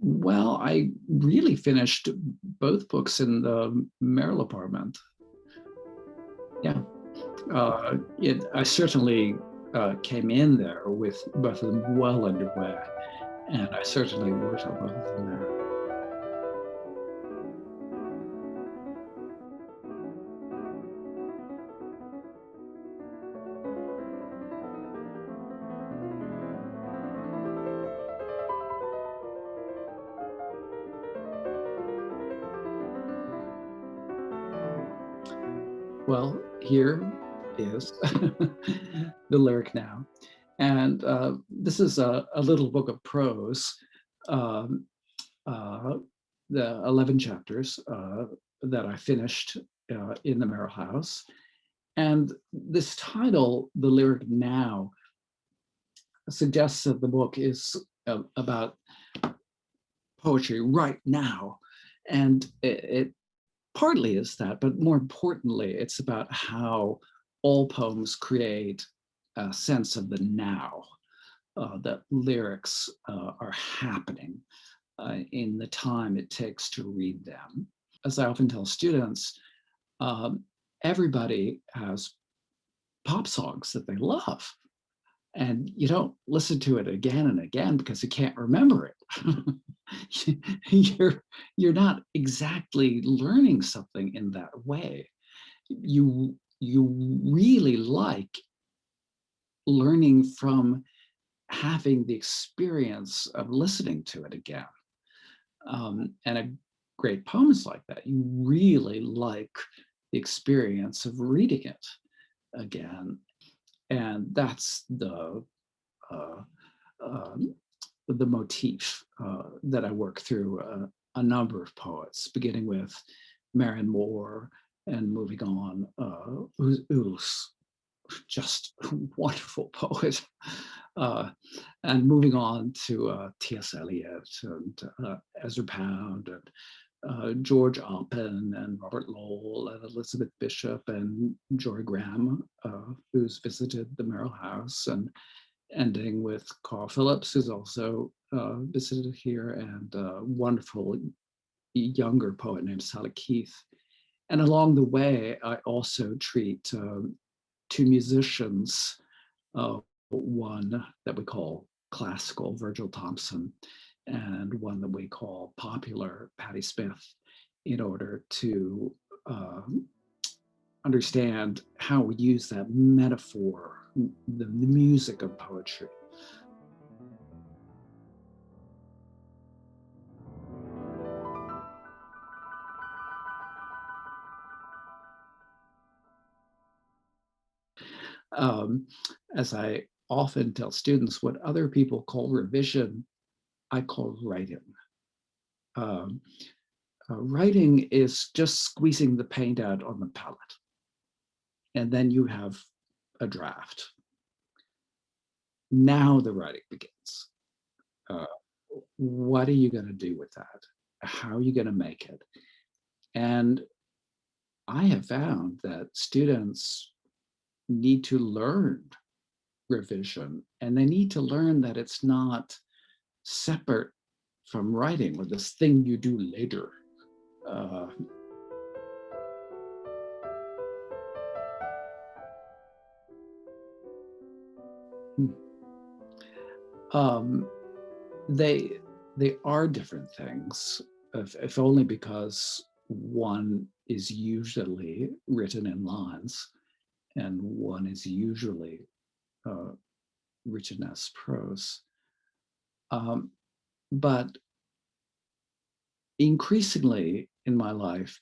Well, I really finished both books in the Merrill apartment. Yeah, I certainly came in there with both of them well underway, and I certainly worked on both of them there. Well, here is the lyric now. And this is a little book of prose, um, uh, the 11 chapters that I finished in the Merrill House. And this title, The Lyric Now, suggests that the book is about poetry right now. And it partly is that, but more importantly, it's about how all poems create a sense of the now, that lyrics are happening in the time it takes to read them. As I often tell students, um, everybody has pop songs that they love. And you don't listen to it again and again because you can't remember it. you're not exactly learning something in that way. You really like learning from having the experience of listening to it again. And a great poem is like that. You really like the experience of reading it again. And that's uh, um, the motif that I work through a number of poets, beginning with Marion Moore and moving on, who's just a wonderful poet, and moving on to T.S. Eliot and Ezra Pound and George Oppen and Robert Lowell and Elizabeth Bishop and Jory Graham, who's visited the Merrill House, and ending with Carl Phillips, who's also visited here, and a wonderful younger poet named Sally Keith. And along the way, I also treat two musicians, one that we call classical, Virgil Thompson, and one that we call popular, Patti Smith, in order to understand how we use that metaphor, the music of poetry. Um, as I often tell students, what other people call revision, I call writing. Um, Writing is just squeezing the paint out on the palette, and then you have a draft. Now the writing begins. Uh, what are you going to do with that? How are you going to make it? And I have found that students need to learn revision, and they need to learn that it's not separate from writing or this thing you do later. Uh, um, they they are different things, if only because one is usually written in lines and one is usually uh, written as prose. Um, but increasingly in my life,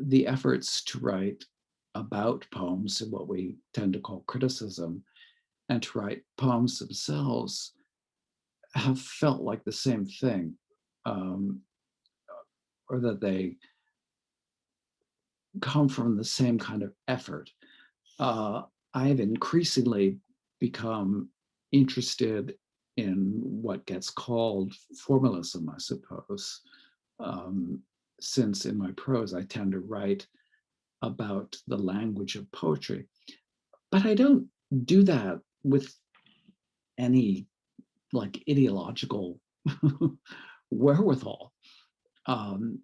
the efforts to write about poems and what we tend to call criticism, and to write poems themselves, have felt like the same thing, um, or that they come from the same kind of effort. Uh, I have increasingly become interested in what gets called formalism, I suppose, since in my prose I tend to write about the language of poetry. But I don't do that with any like ideological wherewithal. Um,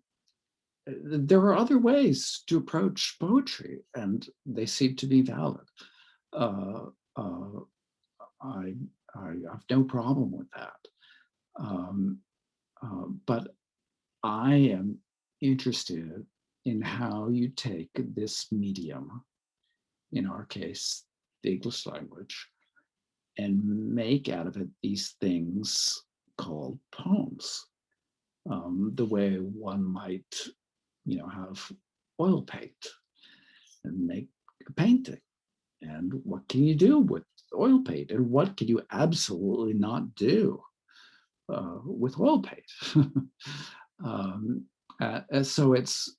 there are other ways to approach poetry, and they seem to be valid. Uh, uh, I, I have no problem with that. Um, but I am interested in how you take this medium, in our case, the English language, and make out of it these things called poems, the way one might, have oil paint and make a painting. And what can you do with oil paint? And what can you absolutely not do with oil paint? um, so it's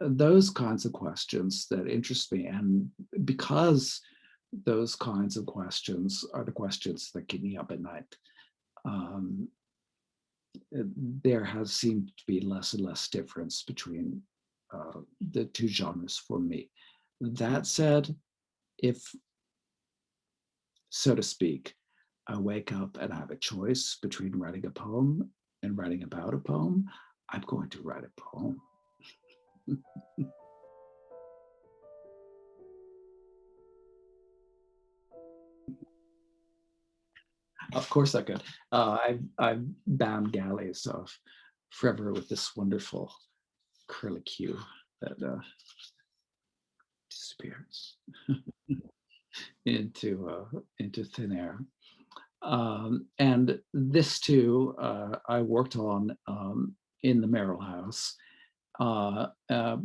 those kinds of questions that interest me. And because those kinds of questions are the questions that keep me up at night, um, there has seemed to be less and less difference between the two genres for me. That said, if, so to speak, I wake up and I have a choice between writing a poem and writing about a poem, I'm going to write a poem. Of course I could. I've bound galleys of forever with this wonderful curlicue that disappears into thin air. And this too, I worked on in the Merrill House, uh, uh,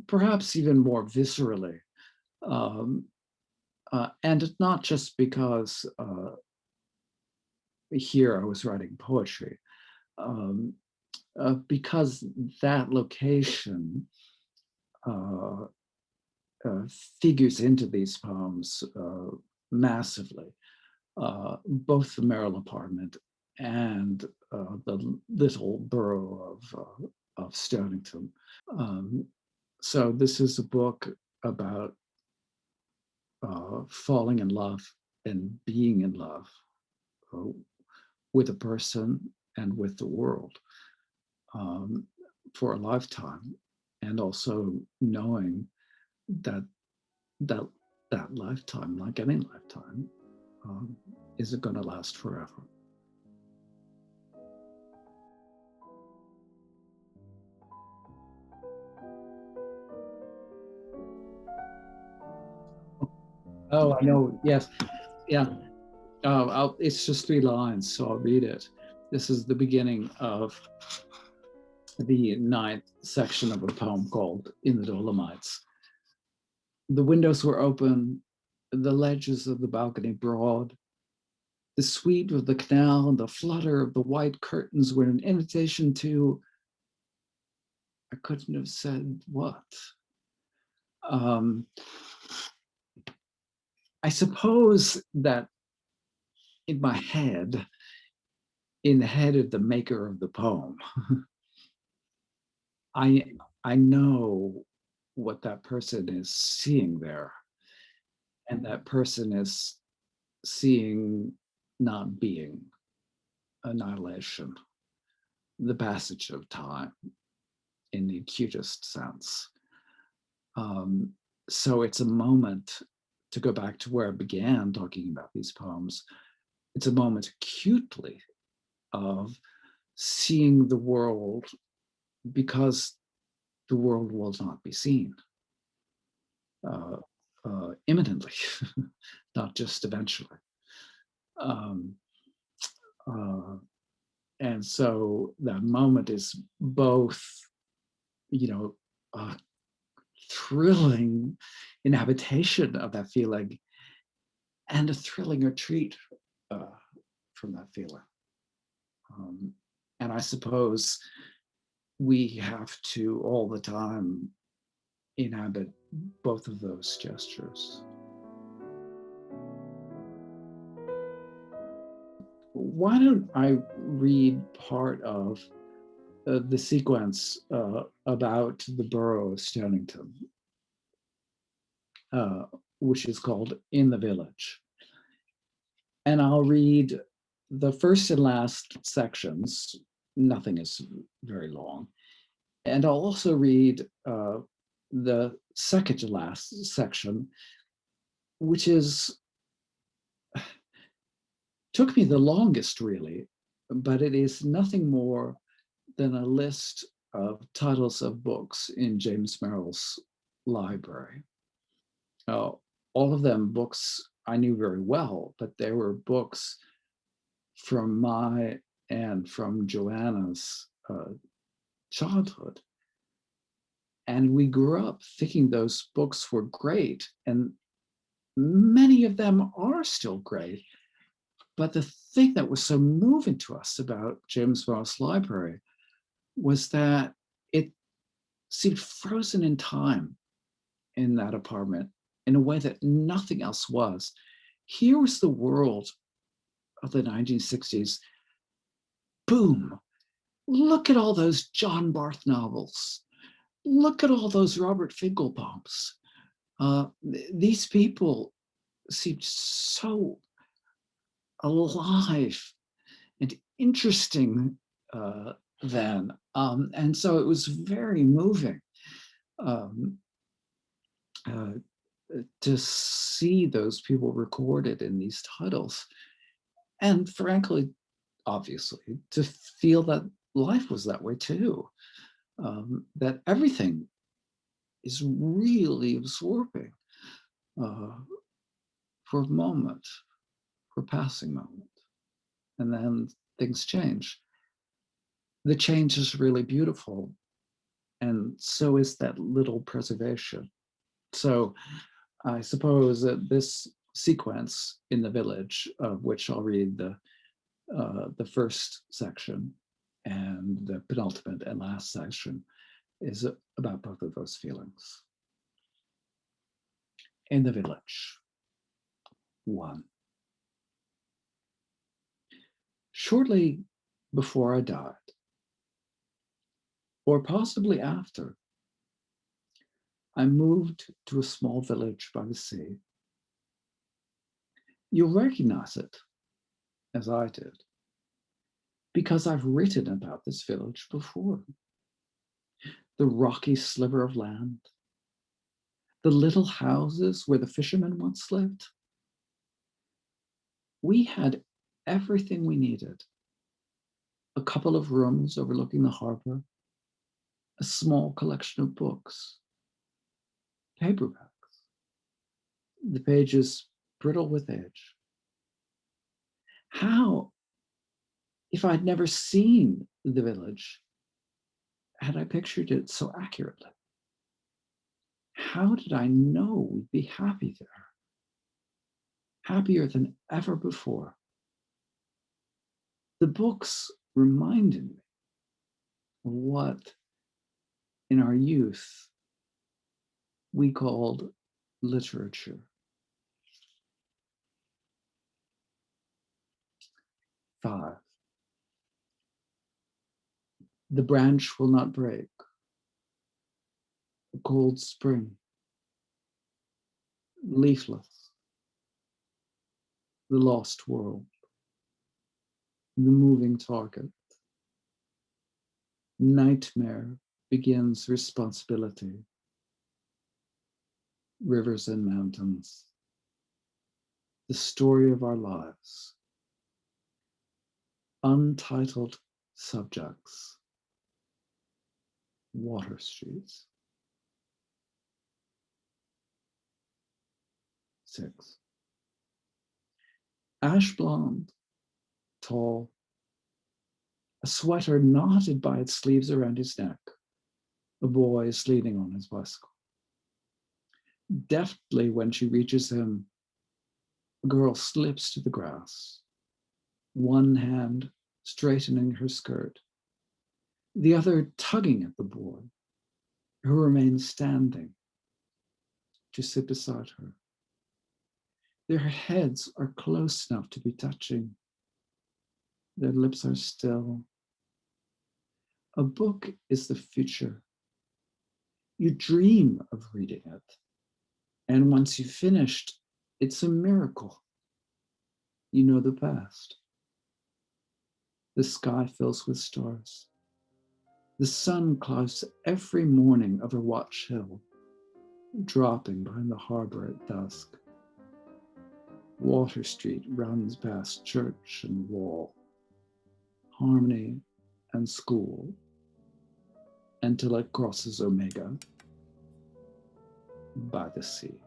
perhaps even more viscerally. Um, and not just because here I was writing poetry, um, because that location uh, uh, figures into these poems massively. Both the Merrill apartment and the little borough of Stonington. Um, so this is a book about falling in love and being in love uh, with a person and with the world um, for a lifetime, and also knowing that that that lifetime, like any lifetime, um, isn't going to last forever. Oh, I know. Yes, yeah. It's just 3 lines, so I'll read it. This is the beginning of the ninth section of a poem called "In the Dolomites." The windows were open, the ledges of the balcony broad. The sweep of the canal and the flutter of the white curtains were an invitation to, I couldn't have said what. Um, I suppose that in my head, in the head of the maker of the poem, I I know what that person is seeing there, and that person is seeing not being, annihilation, the passage of time in the acutest sense. Um, so it's a moment, to go back to where I began talking about these poems, it's a moment acutely of seeing the world because the world will not be seen uh, imminently, not just eventually. Um, uh, and so that moment is both, you know, a thrilling inhabitation of that feeling and a thrilling retreat uh, from that feeling. Um, and I suppose we have to all the time inhabit both of those gestures. Why don't I read part of the sequence about the borough of Stonington, uh, which is called In the Village? And I'll read the first and last sections, nothing is very long. And I'll also read the second to last section, which is took me the longest really, but it is nothing more than a list of titles of books in James Merrill's library. Uh, all of them books I knew very well, but they were books from my and from Joanna's childhood. And we grew up thinking those books were great, and many of them are still great. But the thing that was so moving to us about James Merrill's library was that it seemed frozen in time in that apartment in a way that nothing else was. Here was the world of the 1960s. Boom. Look at all those John Barth novels. Look at all those Robert Finkelbaums. These people seemed so alive and interesting then. And so it was very moving um, uh, to see those people recorded in these titles. And frankly, obviously, to feel that life was that way too, that everything is really absorbing uh, for a moment, for a passing moment. And then things change. The change is really beautiful. And so is that little preservation. So I suppose that this sequence in the village, of which I'll read the first section and the penultimate and last section, is about both of those feelings. In the village, one. Shortly before I died, or possibly after, I moved to a small village by the sea. You'll recognize it, as I did, because I've written about this village before. The rocky sliver of land, the little houses where the fishermen once lived. We had everything we needed: a couple of rooms overlooking the harbor, a small collection of books, paperbacks, the pages brittle with age. How, if I'd never seen the village, had I pictured it so accurately? How did I know we'd be happy there? Happier than ever before. The books reminded me of what in our youth we called literature. 5. The branch will not break. A cold spring. Leafless. The lost world. The moving target. Nightmare begins responsibility. Rivers and mountains. The story of our lives. Untitled subjects. Water streets. 6. Ash blonde, tall, a sweater knotted by its sleeves around his neck. A boy is leaning on his bicycle. Deftly, when she reaches him, a girl slips to the grass, one hand straightening her skirt, the other tugging at the boy, who remains standing to sit beside her. Their heads are close enough to be touching. Their lips are still. A book is the future. You dream of reading it. And once you've finished, it's a miracle. You know the past. The sky fills with stars. The sun climbs every morning over Watch Hill, dropping behind the harbor at dusk. Water Street runs past church and wall, Harmony and school, until it crosses Omega by the sea.